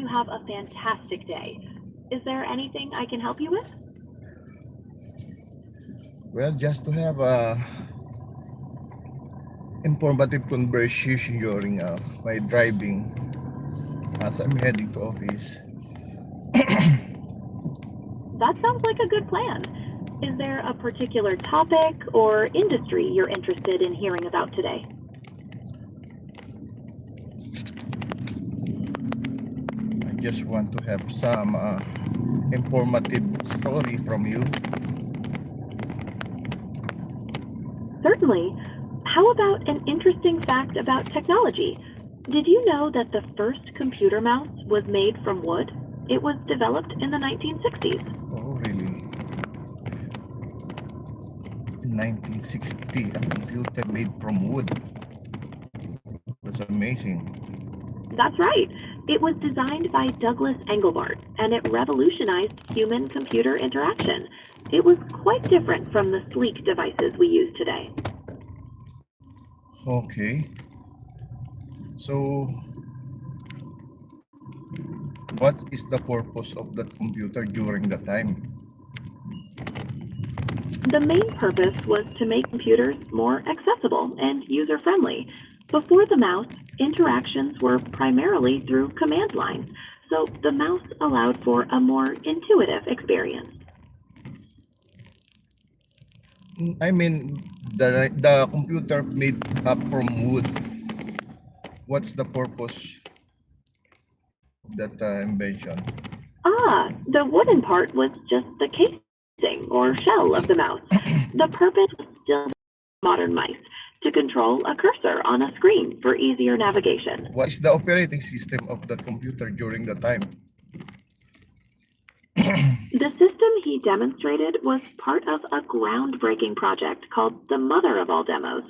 have a fantastic day. Is there anything I can help you with? Well, just to have a informative conversation during my driving as I'm heading to office. That sounds like a good plan. Is there a particular topic or industry you're interested in hearing about today? I just want to have some informative story from you. Certainly. How about an interesting fact about technology? Did you know that the first computer mouse was made from wood? It was developed in the 1960s. Oh, really? In 1960, a computer made from wood. That's amazing. That's right. It was designed by Douglas Engelbart, and it revolutionized human-computer interaction. It was quite different from the sleek devices we use today. Okay. So, what is the purpose of that computer during the time? The main purpose was to make computers more accessible and user-friendly. Before the mouse, interactions were primarily through command lines, so the mouse allowed for a more intuitive experience. I mean, the computer made up from wood. What's the purpose of that invention? The wooden part was just the casing or shell of the mouse. The purpose was still modern mice, to control a cursor on a screen for easier navigation. What is the operating system of that computer during the time? The system he demonstrated was part of a groundbreaking project called the Mother of All Demos.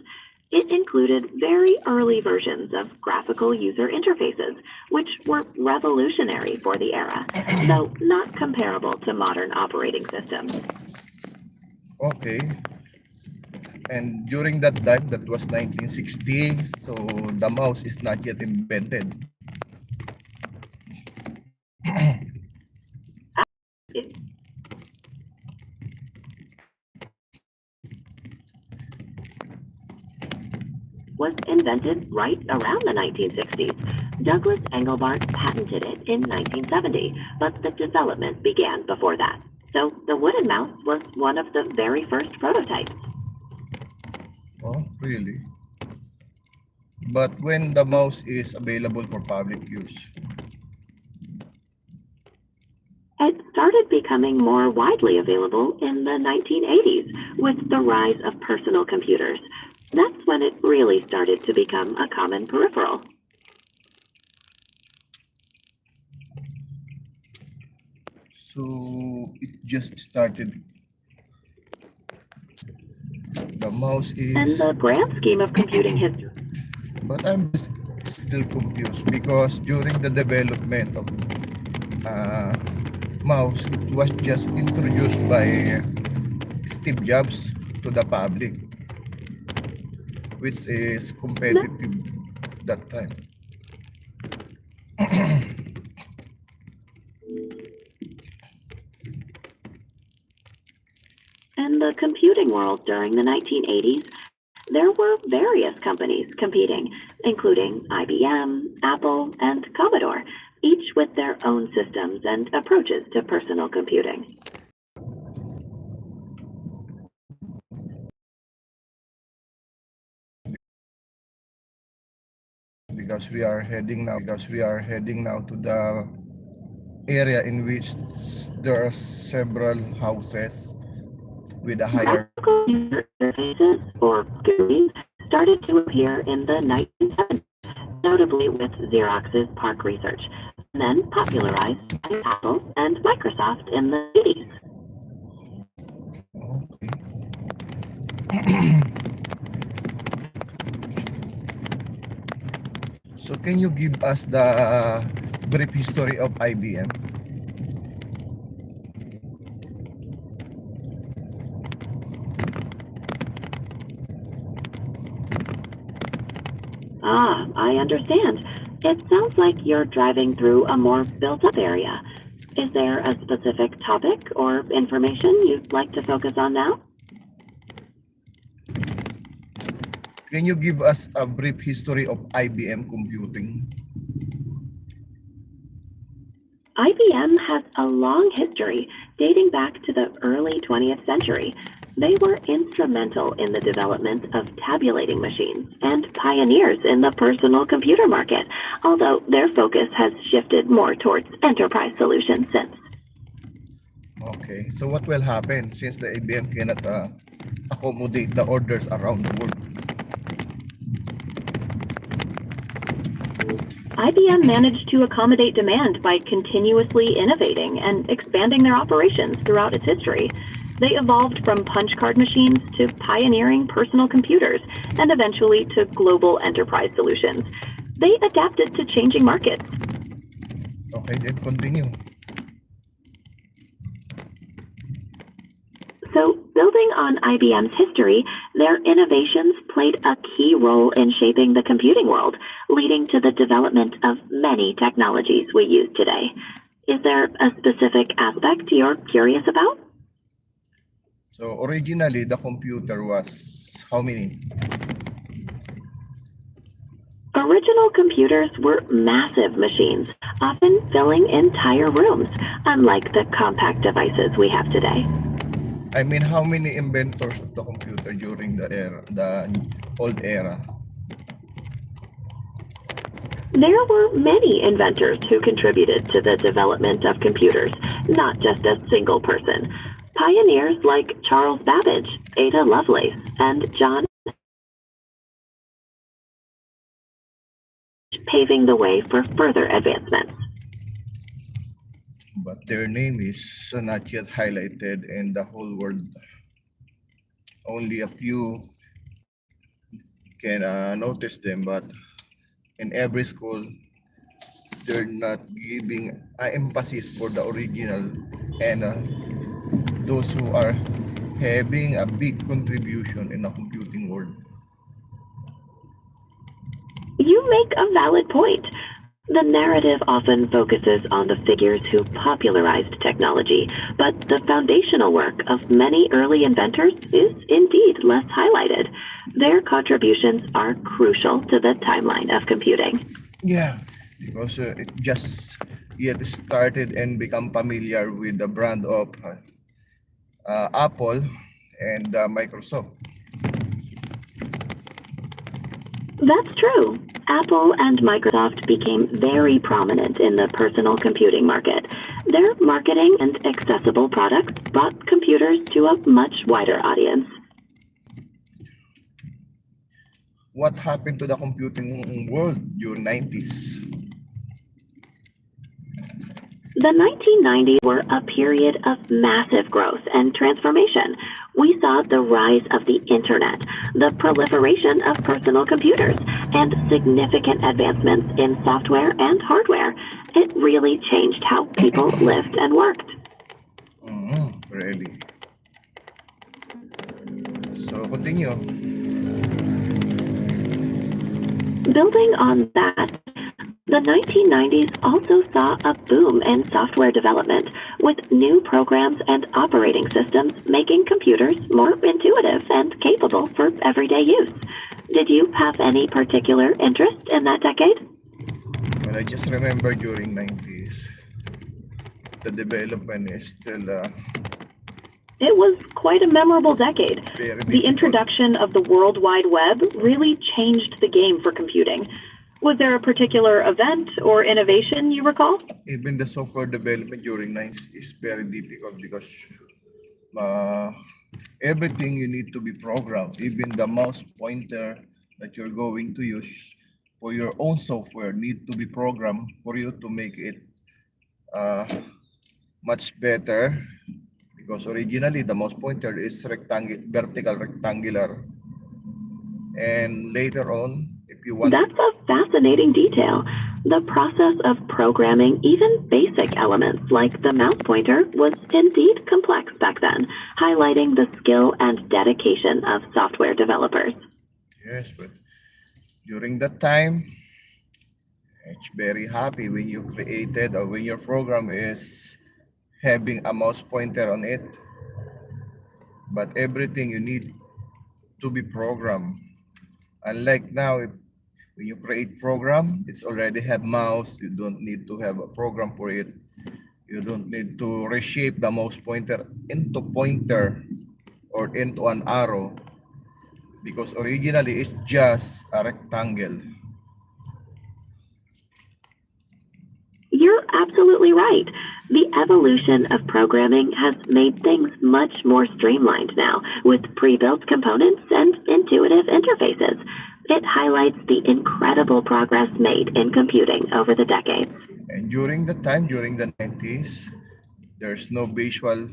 It included very early versions of graphical user interfaces, which were revolutionary for the era, though not comparable to modern operating systems. Okay. And during that time, that was 1960, so the mouse is not yet invented. It was invented right around the 1960s. Douglas Engelbart patented it in 1970, but the development began before that. So the wooden mouse was one of the very first prototypes. Oh, really? But when the mouse is available for public use? It started becoming more widely available in the 1980s with the rise of personal computers. That's when it really started to become a common peripheral. So it just started. The mouse In is. the grand scheme of computing history, But I'm still confused because during the development of mouse, it was just introduced by Steve Jobs to the public, which is competitive that time. in the computing world during the 1980s, there were various companies competing, including IBM, Apple, and Commodore, each with their own systems and approaches to personal computing. Because we are heading now to the area in which there are several houses with a higher. Graphical user interfaces, or GUIs, started to appear in the 1970s, notably with Xerox's PARC Research, and then popularized by Apple and Microsoft in the 80s. Okay. So can you give us the brief history of IBM? I understand. It sounds like you're driving through a more built-up area. Is there a specific topic or information you'd like to focus on now? Can you give us a brief history of IBM computing? IBM has a long history dating back to the early 20th century. They were instrumental in the development of tabulating machines and pioneers in the personal computer market, although their focus has shifted more towards enterprise solutions since. Okay, so what will happen since the IBM cannot accommodate the orders around the world? IBM managed to accommodate demand by continuously innovating and expanding their operations throughout its history. They evolved from punch card machines to pioneering personal computers and eventually to global enterprise solutions. They adapted to changing markets. Okay, then continue. So, building on IBM's history, their innovations played a key role in shaping the computing world, leading to the development of many technologies we use today. Is there a specific aspect you're curious about? So originally, the computer was how many? Original computers were massive machines, often filling entire rooms, unlike the compact devices we have today. I mean, how many inventors of the computer during the old era? There were many inventors who contributed to the development of computers, not just a single person. Pioneers like Charles Babbage, Ada Lovelace, and John paving the way for further advancements. But their name is not yet highlighted in the whole world. Only a few can notice them, but in every school, they're not giving emphasis for the original and those who are having a big contribution in the computing world. You make a valid point. The narrative often focuses on the figures who popularized technology, but the foundational work of many early inventors is indeed less highlighted. Their contributions are crucial to the timeline of computing. Yeah, because it just yet started and become familiar with the brand of Apple and Microsoft. That's true. Apple and Microsoft became very prominent in the personal computing market. Their marketing and accessible products brought computers to a much wider audience. What happened to the computing world during 90s? The 1990s were a period of massive growth and transformation. We saw the rise of the internet, the proliferation of personal computers, and significant advancements in software and hardware. It really changed how people lived and worked. Really? So continue. Building on that, the 1990s also saw a boom in software development, with new programs and operating systems making computers more intuitive and capable for everyday use. Did you have any particular interest in that decade? Well, I just remember during 90s, the development is still It was quite a memorable decade. very The difficult. introduction of the World Wide Web really changed the game for computing. Was there a particular event or innovation you recall? Even the software development during 90s is very difficult because everything you need to be programmed. Even the mouse pointer that you're going to use for your own software need to be programmed for you to make it much better, because originally the mouse pointer is vertical rectangular, and later on, if you want That's a fascinating detail. The process of programming even basic elements like the mouse pointer was indeed complex back then, highlighting the skill and dedication of software developers. yes, but during that time, It's very happy when you created or when your program is having a mouse pointer on it, but everything you need to be programmed. Unlike now, when you create program, it's already have mouse. You don't need to have a program for it. You don't need to reshape the mouse pointer into pointer or into an arrow because originally it's just a rectangle. You're absolutely right. The evolution of programming has made things much more streamlined now, with pre-built components and intuitive interfaces. It highlights the incredible progress made in computing over the decades. And during the time, during the 90s, there's no visual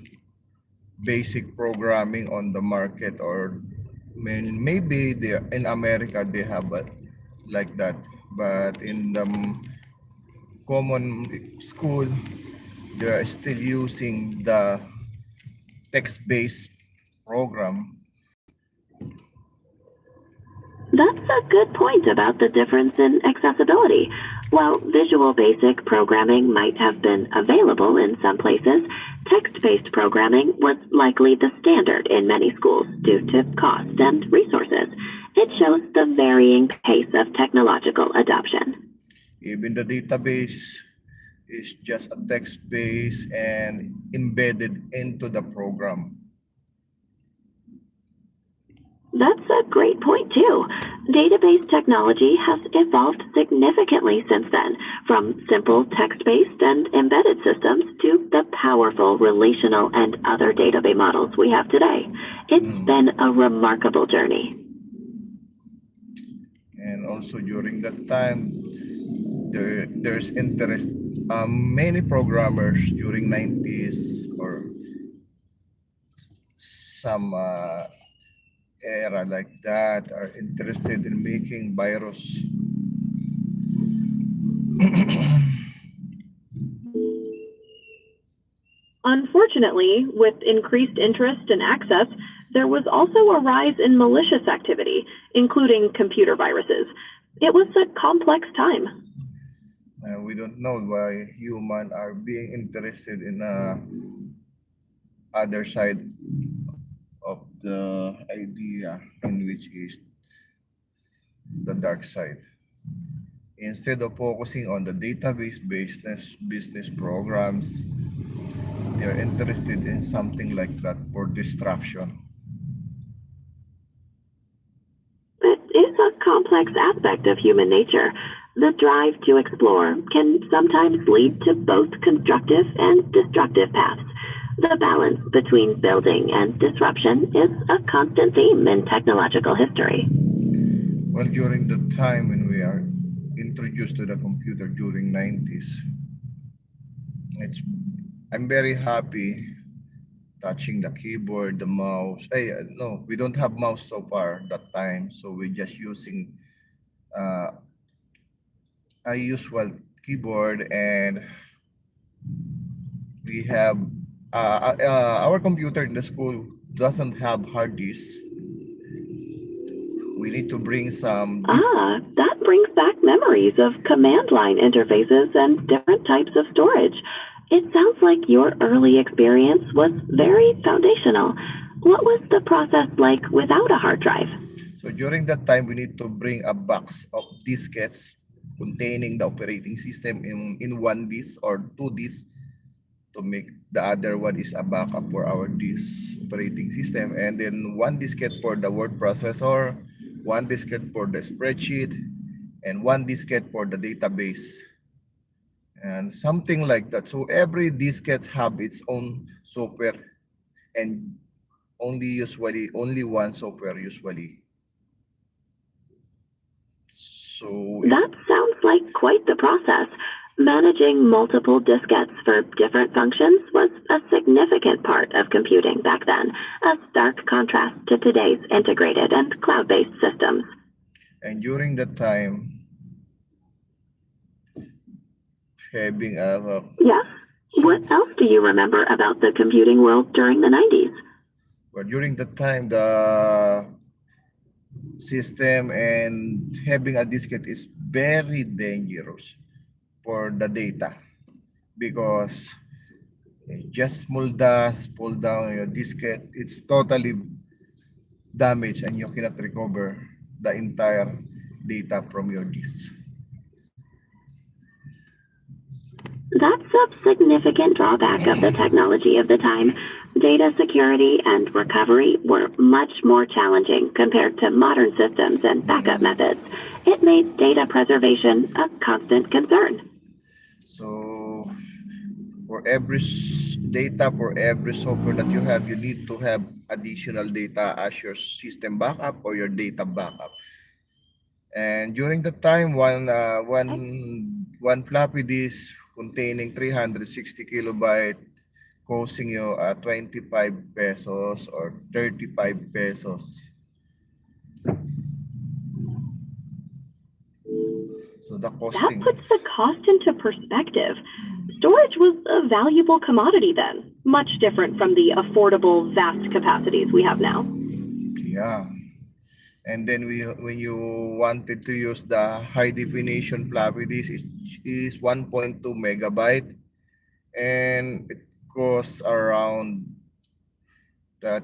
basic programming on the market, or maybe they, in America they have it like that, but in the common school they are still using the text-based program. That's a good point about the difference in accessibility. While Visual Basic programming might have been available in some places, text-based programming was likely the standard in many schools due to cost and resources. It shows the varying pace of technological adoption. Even the database is just a text base and embedded into the program. That's a great point, too. Database technology has evolved significantly since then, from simple text-based and embedded systems to the powerful relational and other database models we have today. It's been a remarkable journey. And also during that time, there's interest. Many programmers during 90s or some era like that are interested in making virus. Unfortunately, with increased interest and access, there was also a rise in malicious activity, including computer viruses. It was a complex time. We don't know why humans are being interested in other side of the idea, in which is the dark side. Instead of focusing on the database business programs, they are interested in something like that for distraction. It is a complex aspect of human nature. The drive to explore can sometimes lead to both constructive and destructive paths. The balance between building and disruption is a constant theme in technological history. Well, during the time when we are introduced to the computer during 90s, it's I'm very happy touching the keyboard, the mouse. Hey, no, we don't have mouse so far that time, so we're just using uh, a usual keyboard, and we have our computer in the school doesn't have hard disk. We need to bring some disk. That brings back memories of command line interfaces and different types of storage. It sounds like your early experience was very foundational. What was the process like without a hard drive? So during that time, we need to bring a box of diskettes containing the operating system in one disk or two disks, to make the other one is a backup for our disk operating system, and then one diskette for the word processor, one diskette for the spreadsheet, and one diskette for the database, and something like that. So every diskette have its own software, and only one software usually. So That sounds like quite the process. Managing multiple diskettes for different functions was a significant part of computing back then, a stark contrast to today's integrated and cloud-based systems. and during that time, having a Yes? What else do you remember about the computing world during the 90s? well, during that time, the system and having a diskette is very dangerous. for the data, because just small dust pull down your diskette, it's totally damaged and you cannot recover the entire data from your disk. That's a significant drawback of the technology of the time. Data security and recovery were much more challenging compared to modern systems and backup methods. It made data preservation a constant concern. So for every data, for every software that you need to have additional data as your system backup or your data backup. And during the time, one floppy disk containing 360 kilobyte costing you 25 pesos or 35 pesos. So the That costing. puts the cost into perspective. Storage was a valuable commodity then, much different from the affordable, vast capacities we have now. Yeah. And then when you wanted to use the high definition floppy disk, is 1.2 megabyte, and it costs around that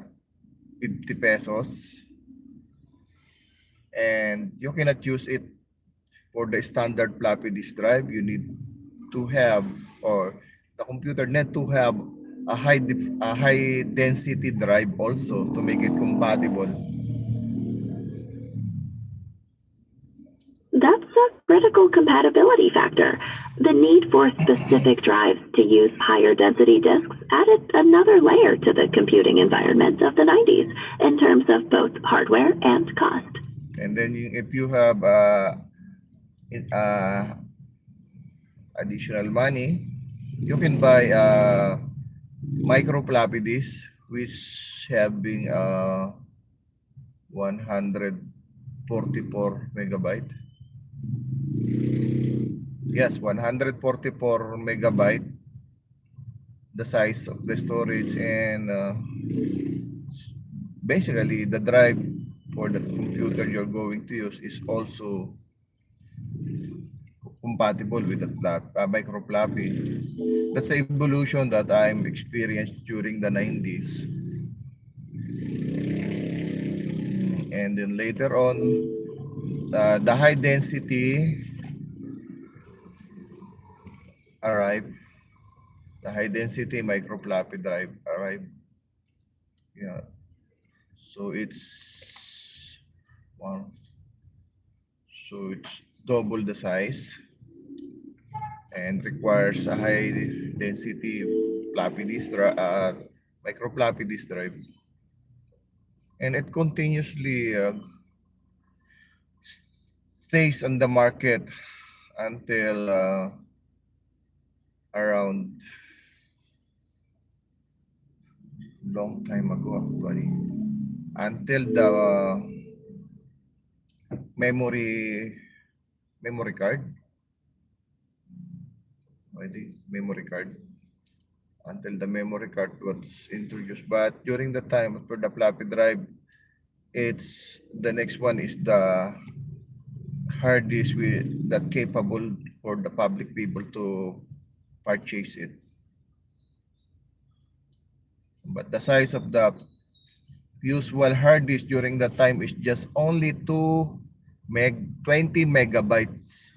50 pesos. And you cannot use it for the standard floppy disk drive. You need to have, or the computer need to have a high density drive also to make it compatible. That's a critical compatibility factor. The need for specific drives to use higher density disks added another layer to the computing environment of the 90s in terms of both hardware and cost. And then if you have additional money, you can buy micro floppy disk, which having 144 megabyte. Yes, 144 megabyte, the size of the storage, and basically the drive for the computer you're going to use is also compatible with the micro floppy. That's the evolution that I'm experienced during the 90s. And then later on, the high density arrived. The high density micro floppy drive arrived. Yeah. So it's one. So it's double the size and requires a high density floppy disk micro floppy disk drive. And it continuously stays on the market until around long time ago actually, until the memory card, I think memory card, until the memory card was introduced. But during the time for the floppy drive, it's the next one is the hard disk that capable for the public people to purchase it. But the size of the usual hard disk during that time is just only 20 megabytes.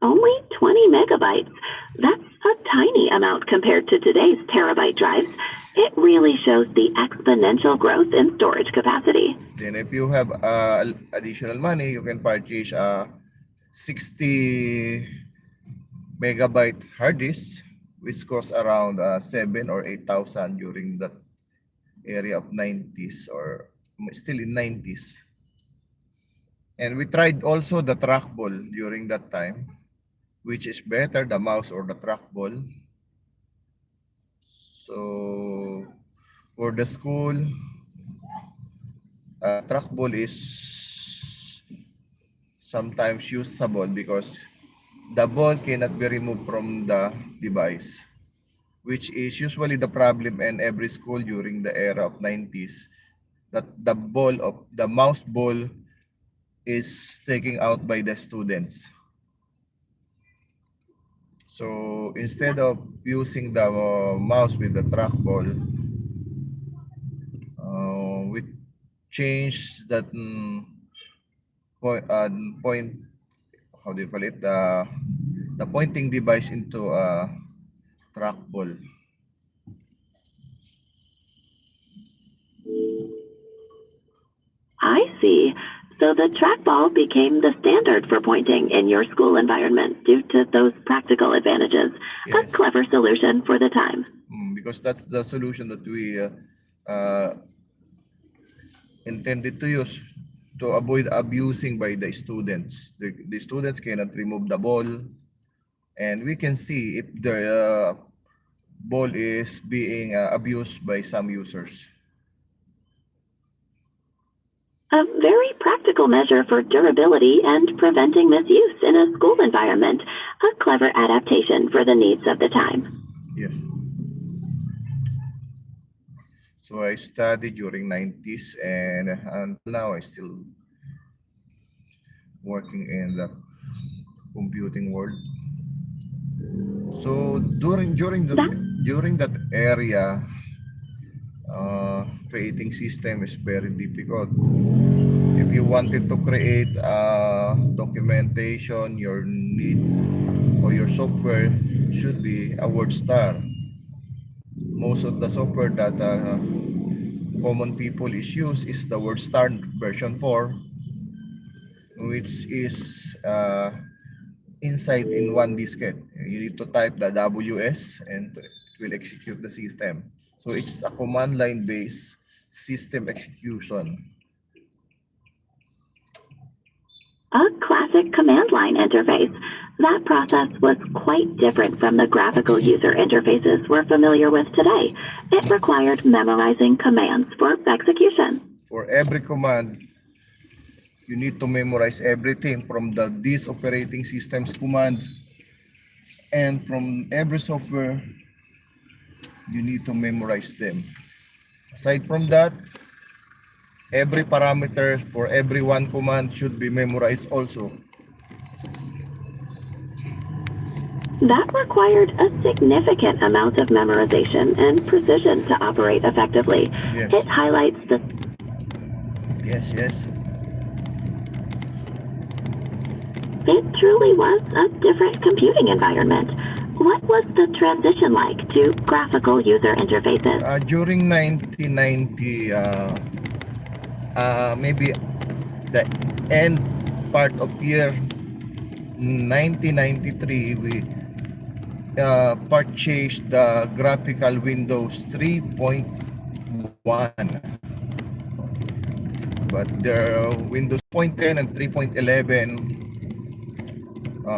Only 20 megabytes. That's a tiny amount compared to today's terabyte drives. It really shows the exponential growth in storage capacity. Then if you have additional money, you can purchase a 60 megabyte hard disk, which costs around 7 or 8,000 during that area of 90s or still in 90s. And we tried also the trackball during that time, which is better, the mouse or the trackball. So for the school, trackball is sometimes usable because the ball cannot be removed from the device, which is usually the problem in every school during the era of 90s, that the mouse ball is taken out by the students. So instead of using the mouse with the trackball, we change that point, how do you call it, the pointing device into a trackball. I see. So the trackball became the standard for pointing in your school environment due to those practical advantages. A Yes. clever solution for the time. Because that's the solution that we intended to use to avoid abusing by the students. The students cannot remove the ball, and we can see if the ball is being abused by some users. A very practical measure for durability and preventing misuse in a school environment. A clever adaptation for the needs of the time. Yes. So I studied during 90s, and until now I still working in the computing world. So during that area, creating system is very difficult. If you wanted to create documentation, your need or your software should be a WordStar. Most of the software that common people is use is the WordStar version 4, which is inside in one diskette. You need to type the WS and it will execute the system. So it's a command line based system execution. A classic command line interface. That process was quite different from the graphical user interfaces we're familiar with today. It required memorizing commands for execution. For every command, you need to memorize everything from this operating system's command, and from every software, you need to memorize them. Aside from that, every parameter for every one command should be memorized also. That required a significant amount of memorization and precision to operate effectively. Yes. It highlights the Yes. It truly was a different computing environment. What was the transition like to graphical user interfaces? During 1990, maybe the end part of year 1993, we purchased the graphical Windows 3.1, but the Windows 3.10 and 3.11.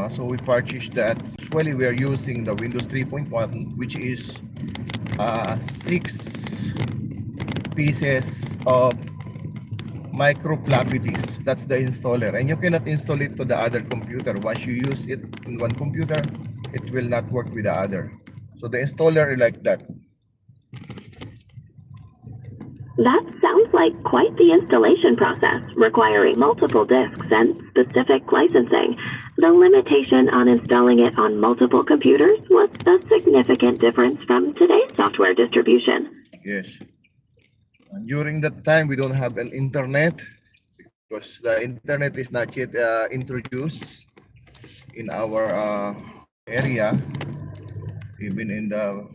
So we purchased that. Usually we are using the Windows 3.1, which is 6 pieces of micro floppy disk. That's the installer, and you cannot install it to the other computer. Once you use it in one computer, it will not work with the other. So the installer is like that. That sounds like quite the installation process, requiring multiple disks and specific licensing. The limitation on installing it on multiple computers was a significant difference from today's software distribution. Yes. And during that time, we don't have an internet because the internet is not yet introduced in our area, even in the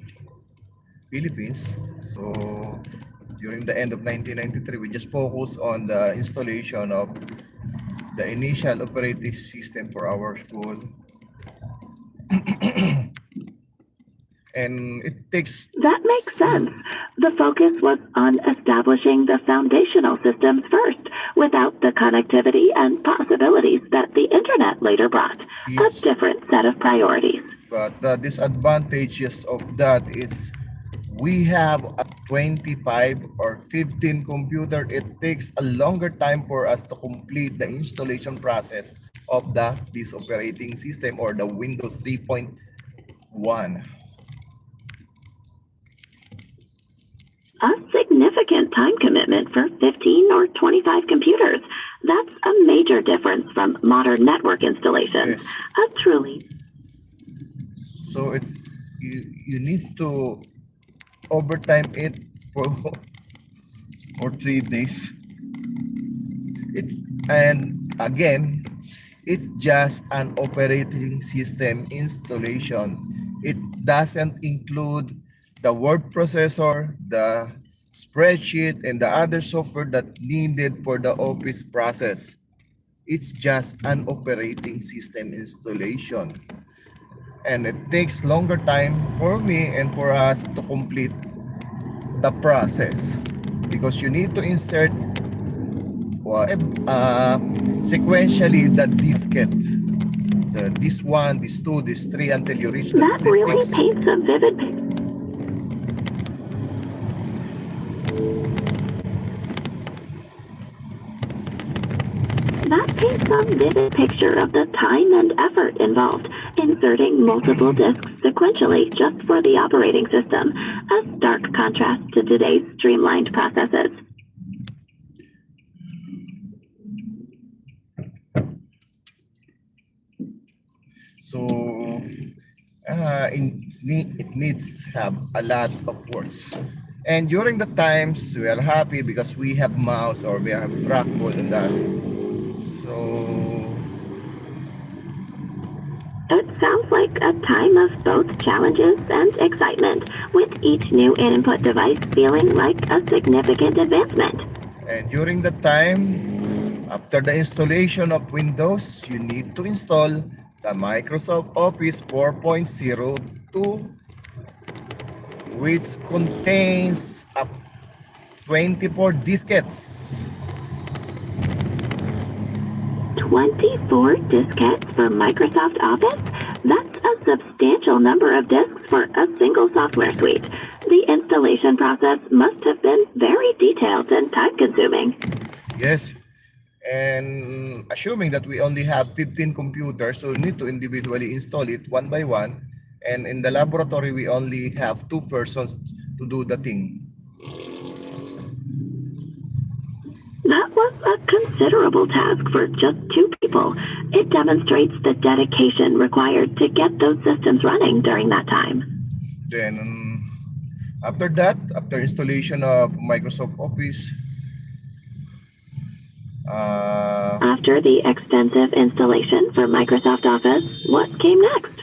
Philippines. So during the end of 1993, we just focused on the installation of the initial operating system for our school. And it takes... That makes sense. The focus was on establishing the foundational systems first, without the connectivity and possibilities that the internet later brought. Yes. A different set of priorities. But the disadvantages of that is we have a 25 or 15 computer. It takes a longer time for us to complete the installation process of this operating system or the Windows 3.1. A significant time commitment for 15 or 25 computers. That's a major difference from modern network installations. Yes. A truly So you need to overtime it for for 3 days. It and again, it's just an operating system installation. It doesn't include the word processor, the spreadsheet, and the other software that needed for the office process. It's just an operating system installation. And it takes longer time for me and for us to complete the process because you need to insert sequentially the diskette. This one, this two, this three until you reach that this really six. paints a vivid That paints a vivid picture of the time and effort involved inserting multiple disks sequentially just for the operating system, a stark contrast to today's streamlined processes. So it needs to have a lot of words. And during the times we are happy because we have mouse or we have trackball and that. So It sounds like a time of both challenges and excitement, with each new input device feeling like a significant advancement. and during the time after the installation of Windows, you need to install the Microsoft Office 4.02, which contains 24 diskettes. 24 diskettes for Microsoft Office? That's a substantial number of disks for a single software suite. The installation process must have been very detailed and time-consuming. Yes. And assuming that we only have 15 computers, so we need to individually install it one by one. And in the laboratory, we only have 2 persons to do the thing. That was a considerable task for just 2 people. It demonstrates the dedication required to get those systems running during that time. Then after that, after installation of Microsoft Office, After the extensive installation for Microsoft Office, what came next?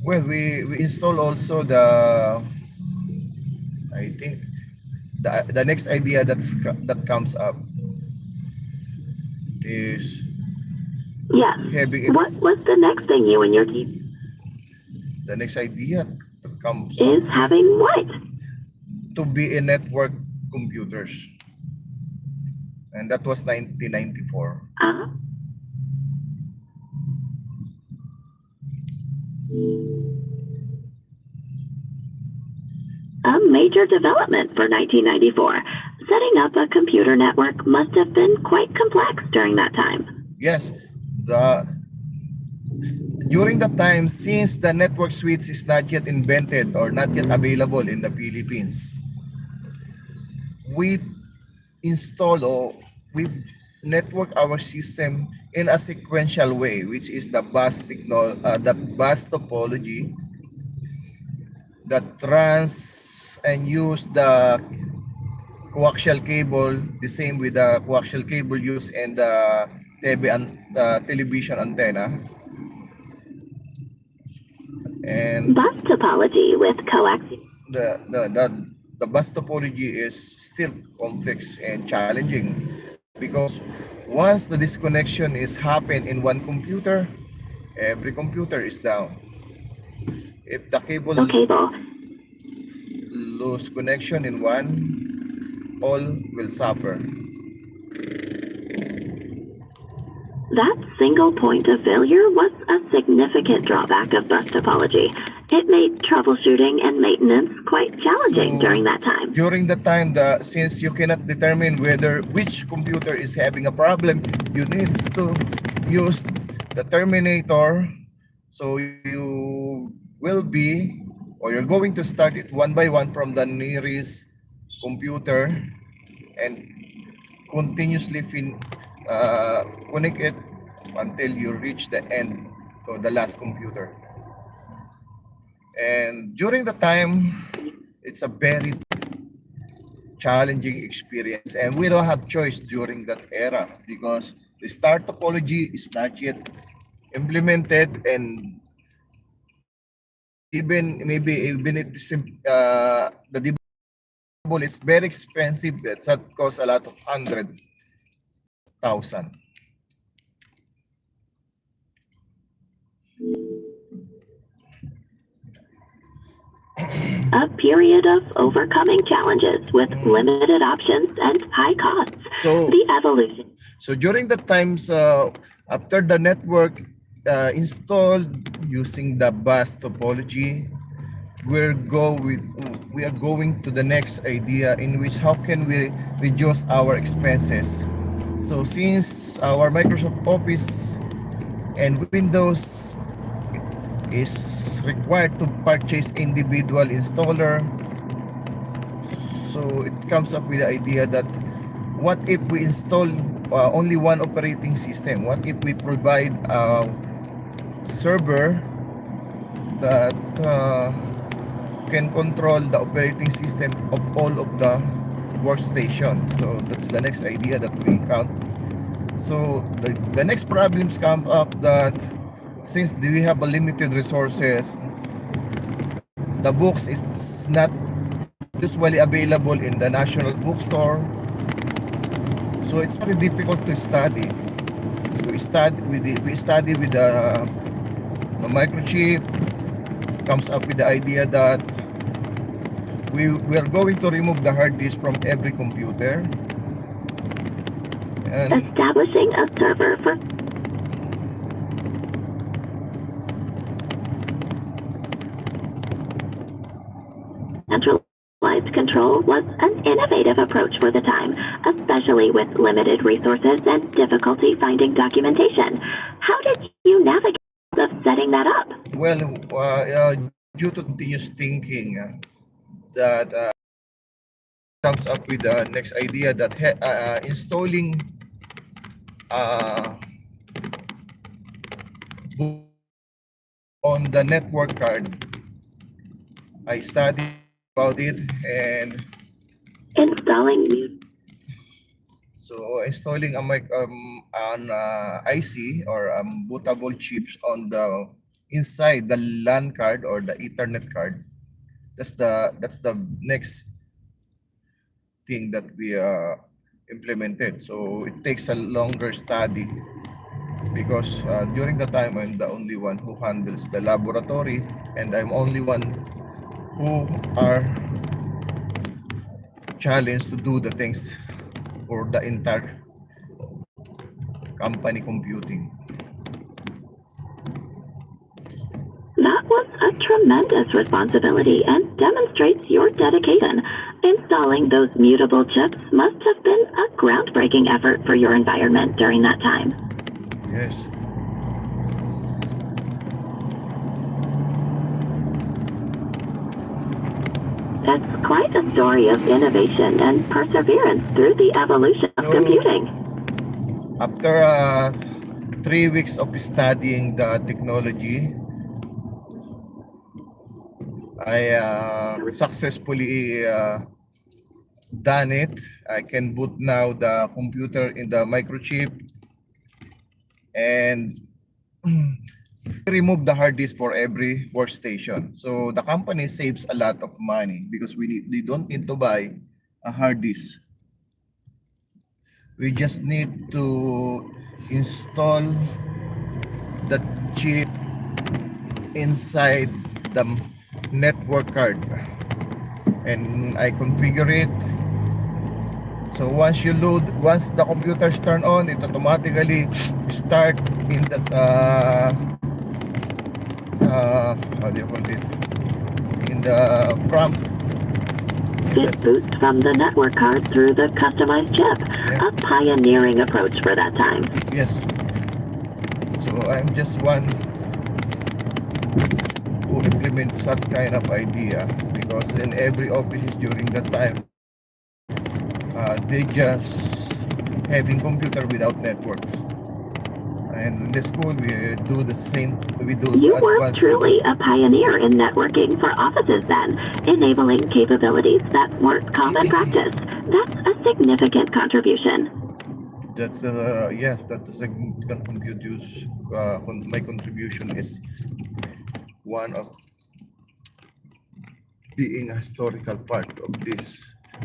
well, we install also the, I think, the next idea that comes up is Yes. having What was the next thing you and your team the next idea that comes is up having what? to be a network computers, and that was 1994. A major development for 1994. Setting up a computer network must have been quite complex during that time. Yes, during that time, since the network switch is not yet invented or not yet available in the Philippines, we install or we network our system in a sequential way, which is the the bus topology that runs and use the coaxial cable, the same with the coaxial cable used in the television antenna. And Bus topology with coax. the bus topology is still complex and challenging because once the disconnection is happen in one computer, every computer is down. If the cable lose connection in one, all will suffer. That single point of failure was a significant drawback of bus topology. It made troubleshooting and maintenance quite challenging during that time. During the time, since you cannot determine which computer is having a problem, you need to use the terminator. So you will be, or you're going to start it one by one from the nearest computer and continuously connect it until you reach the end of the last computer. And during the time, it's a very challenging experience, and we don't have choice during that era because the star topology is not yet implemented, and even if the debugable is very expensive, that costs a lot of 100,000. A period of overcoming challenges with limited options and high costs. So The evolution. So during the times after the network installed using the bus topology, we are going to the next idea, in which how can we reduce our expenses. So since our Microsoft Office and Windows is required to purchase individual installer, so it comes up with the idea that what if we install only one operating system? What if we provide a server that can control the operating system of all of the workstations? So that's the next idea that we encounter. So the next problems come up that since we have a limited resources, the books is not usually available in the national bookstore, so it's very difficult to study. So we study with the microchip. Comes up with the idea that we are going to remove the hard disk from every computer, and Establishing a server for centralized control was an innovative approach for the time, especially with limited resources and difficulty finding documentation. How did you navigate of setting that up? well, due to continuous thinking, that comes up with the next idea that installing on the network card. I studied about it, and Installing so installing a mic an IC or bootable chips on the inside the LAN card or the Ethernet card. That's the next thing that we implemented. So it takes a longer study because during the time I'm the only one who handles the laboratory, and I'm only one who are challenged to do the things for the entire company computing. That was a tremendous responsibility and demonstrates your dedication. Installing those mutable chips must have been a groundbreaking effort for your environment during that time. Yes. That's quite a story of innovation and perseverance through the evolution of computing. After 3 weeks of studying the technology, I successfully done it. I can boot now the computer in the microchip and remove the hard disk for every workstation. So the company saves a lot of money because they don't need to buy a hard disk. We just need to install the chip inside the network card, and I configure it. So once the computers turn on, it automatically start in the how do you call it, in the prompt. It boots from the network card through the customized chip, a pioneering approach for that time. Yes. So I'm just one who implements such kind of idea, because in every office during that time, they just having computer without networks. And in the school, we do the same. We do You were advanced. truly a pioneer in networking for offices then, enabling capabilities that weren't common practice. That's a significant contribution. That's yes, that's a significant contribution. My contribution is one of being a historical part of this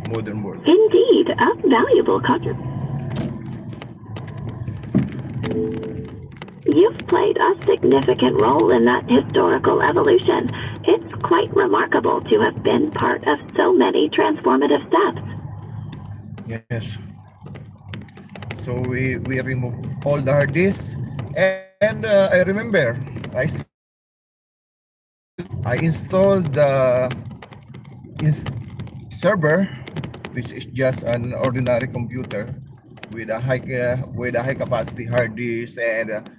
modern world. Indeed, a valuable contribution. You've played a significant role in that historical evolution. It's quite remarkable to have been part of so many transformative steps. Yes. So we remove all the hard disks, and I remember I installed the server, which is just an ordinary computer with a high capacity hard disk and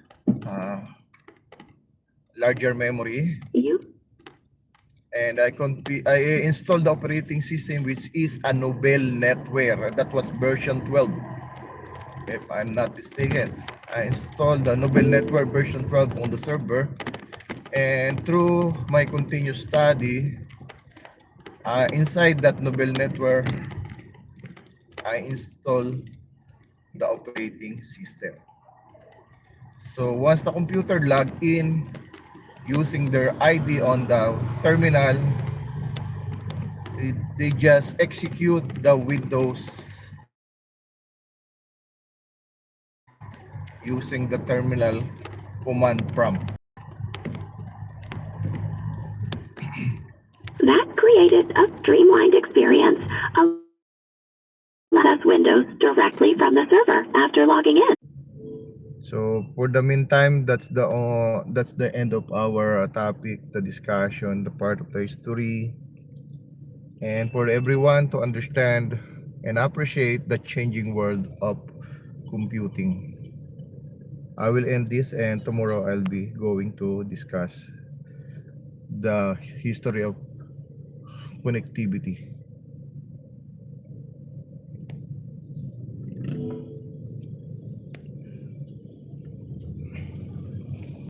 larger memory. And I installed the operating system, which is a Nobel NetWare. That was version 12, if I'm not mistaken. I installed the Nobel NetWare version 12 on the server, and through my continuous study, inside that Nobel NetWare, I installed the operating system. So once the computer logged in using their ID on the terminal, they just execute the Windows using the terminal command prompt. That created a streamlined experience, access Windows directly from the server after logging in. So for the meantime, that's the end of our topic, the discussion, the part of the history, and for everyone to understand and appreciate the changing world of computing. I will end this, and tomorrow I'll be going to discuss the history of connectivity.